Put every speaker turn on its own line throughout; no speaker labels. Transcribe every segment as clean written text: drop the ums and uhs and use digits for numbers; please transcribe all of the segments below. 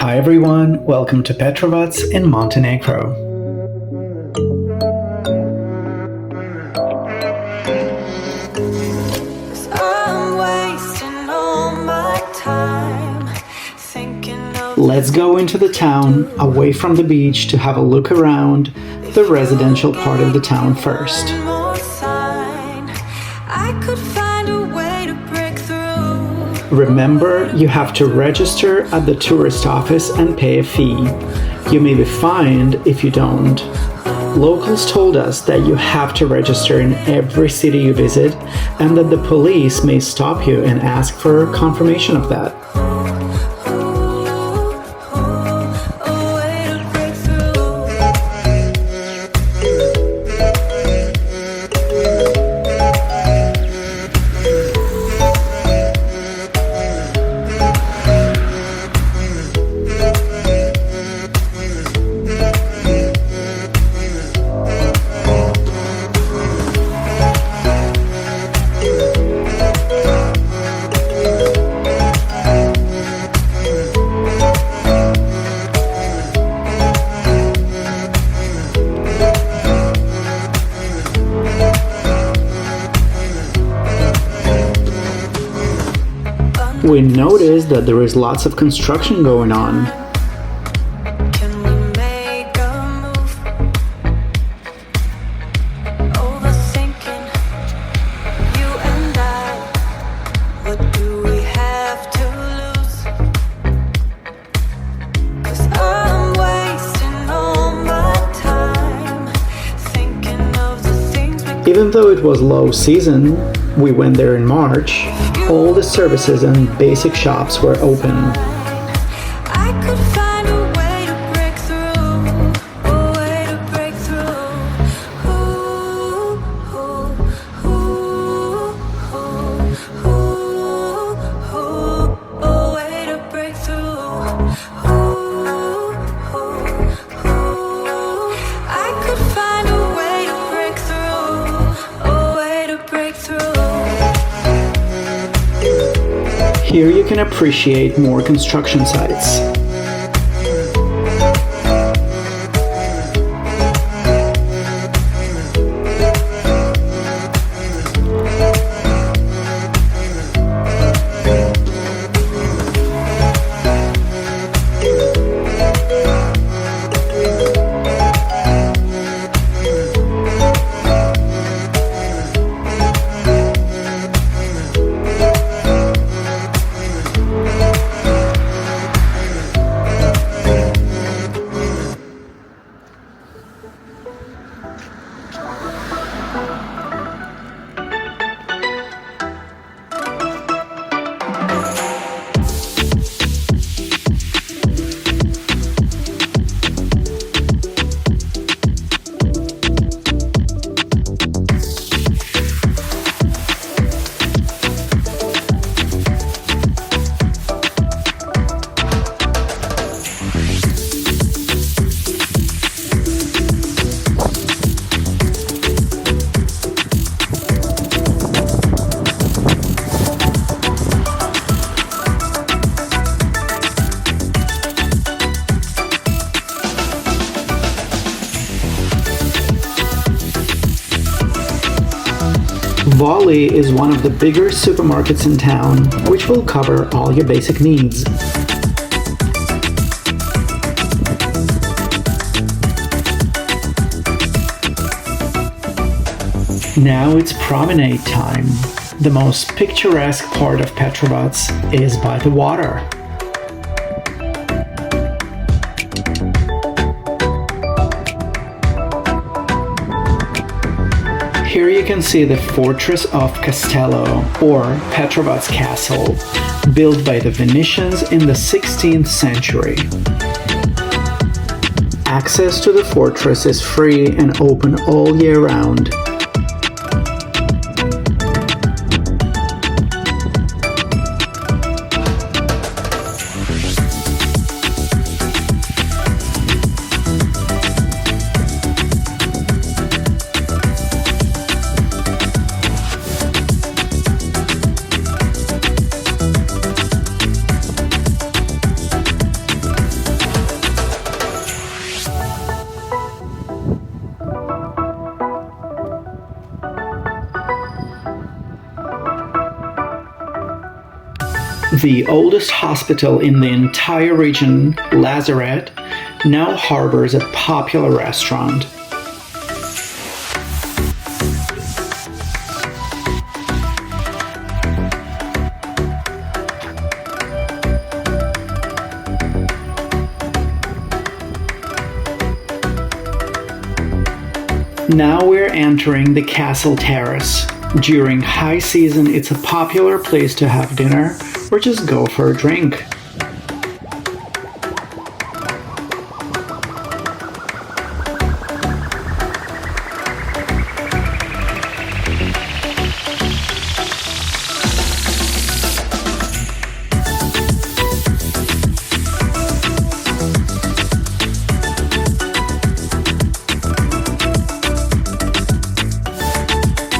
Hi everyone, welcome to Petrovac in Montenegro. Let's go into the town, away from the beach, to have a look around the residential part of the town first. Remember, you have to register at the tourist office and pay a fee. You may be fined if you don't. Locals told us that you have to register in every city you visit and that the police may stop you and ask for confirmation of that. We noticed that there is lots of construction going on. Even though it was low season, we went there in March, all the services and basic shops were open. Here you can appreciate more construction sites. Volley is one of the bigger supermarkets in town, which will cover all your basic needs. Now it's promenade time. The most picturesque part of Petrovac is by the water. Here you can see the fortress of Castello, or Petrovac Castle, built by the Venetians in the 16th century. Access to the fortress is free and open all year round. The oldest hospital in the entire region, Lazaret, now harbors a popular restaurant. Now we're entering the castle terrace. During high season, it's a popular place to have dinner or just go for a drink.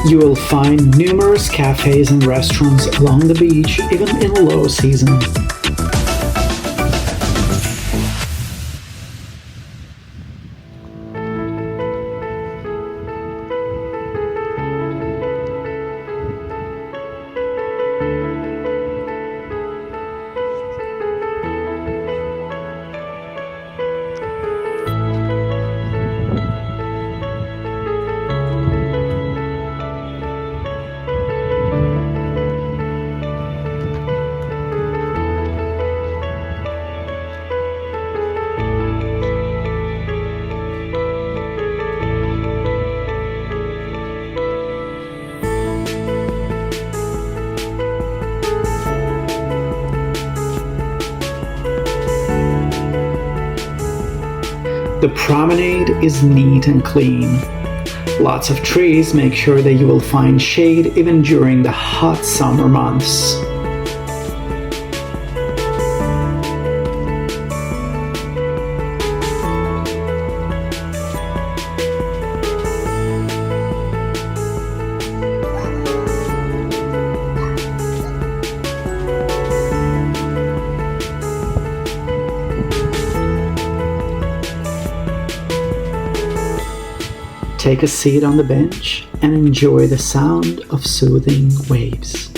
You will find numerous cafes and restaurants along the beach, even in low season. The promenade is neat and clean. Lots of trees make sure that you will find shade even during the hot summer months. Take a seat on the bench and enjoy the sound of soothing waves.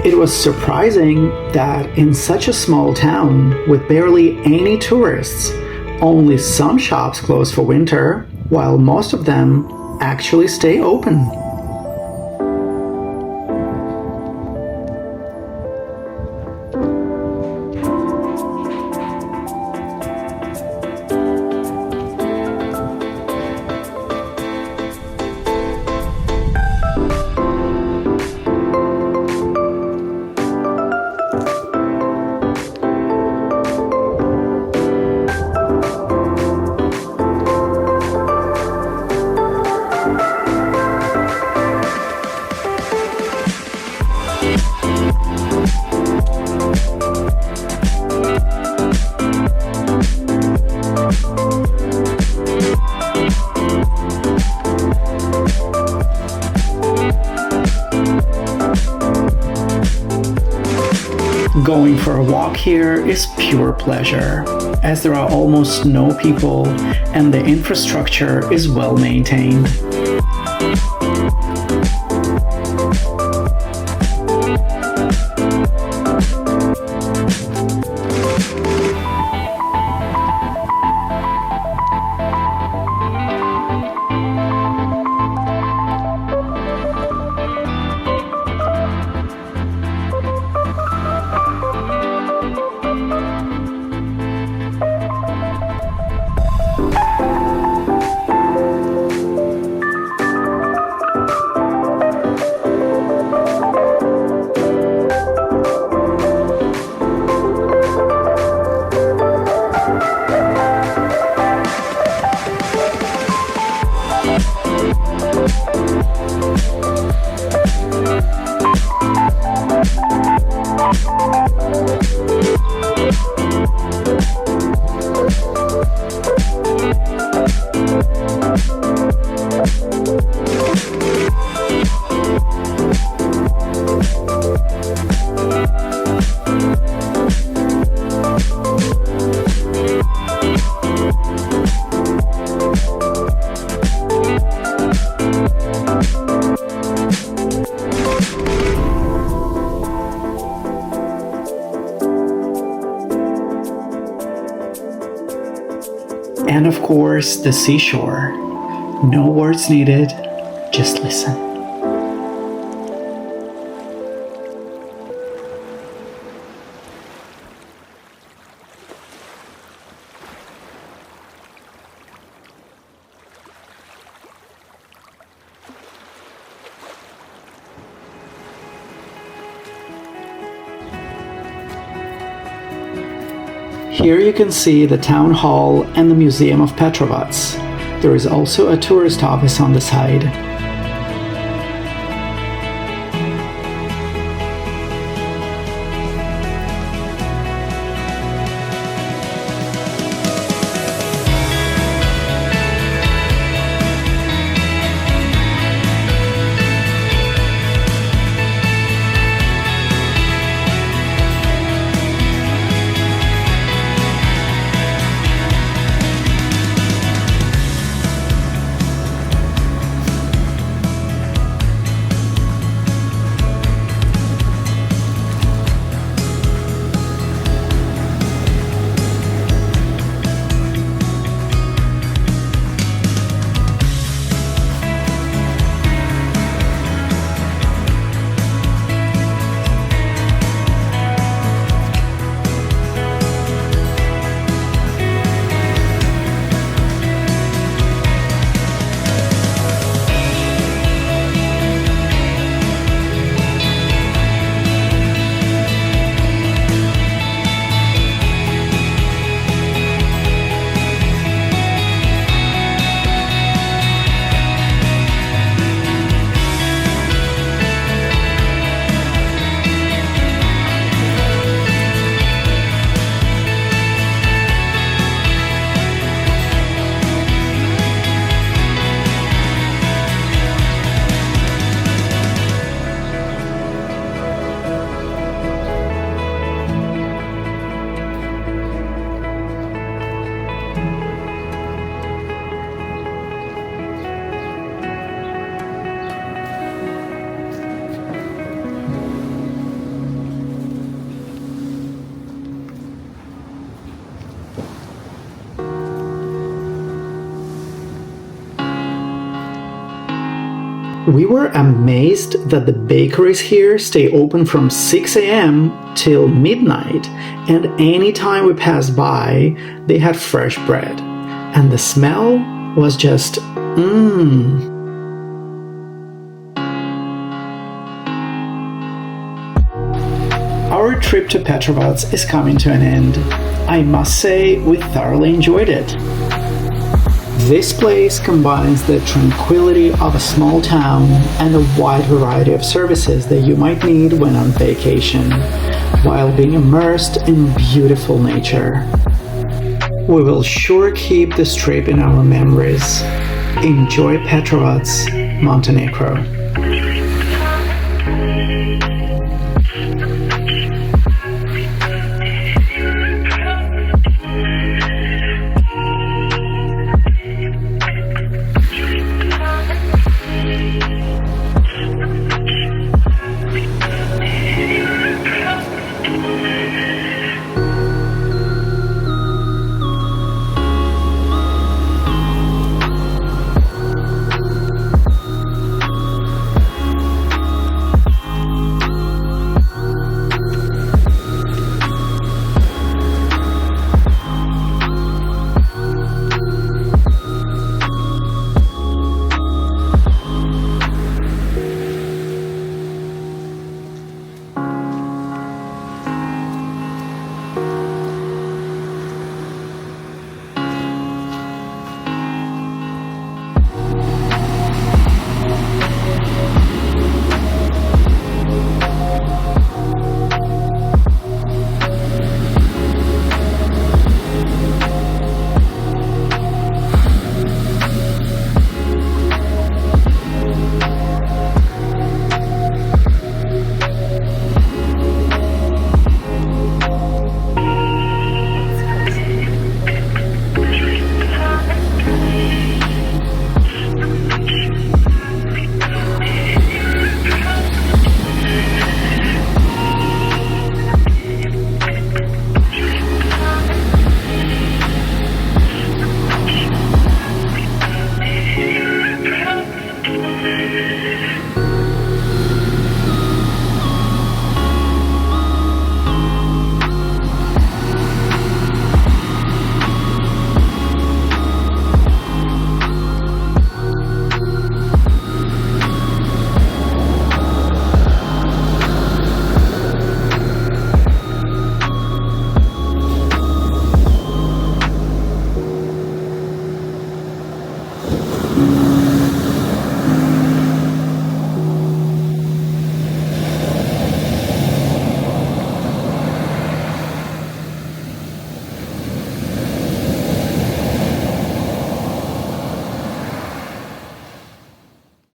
It was surprising that in such a small town with barely any tourists, only some shops close for winter, while most of them actually stay open. Going for a walk here is pure pleasure, as there are almost no people and the infrastructure is well maintained. And of course, the seashore. No words needed, just listen. Here you can see the town hall and the museum of Petrovac. There is also a tourist office on the side. We were amazed that the bakeries here stay open from 6 a.m. till midnight, and anytime we passed by, they had fresh bread. And the smell was just Our trip to Petrovac is coming to an end. I must say we thoroughly enjoyed it. This place combines the tranquility of a small town and a wide variety of services that you might need when on vacation, while being immersed in beautiful nature. We will sure keep this trip in our memories. Enjoy Petrovac, Montenegro.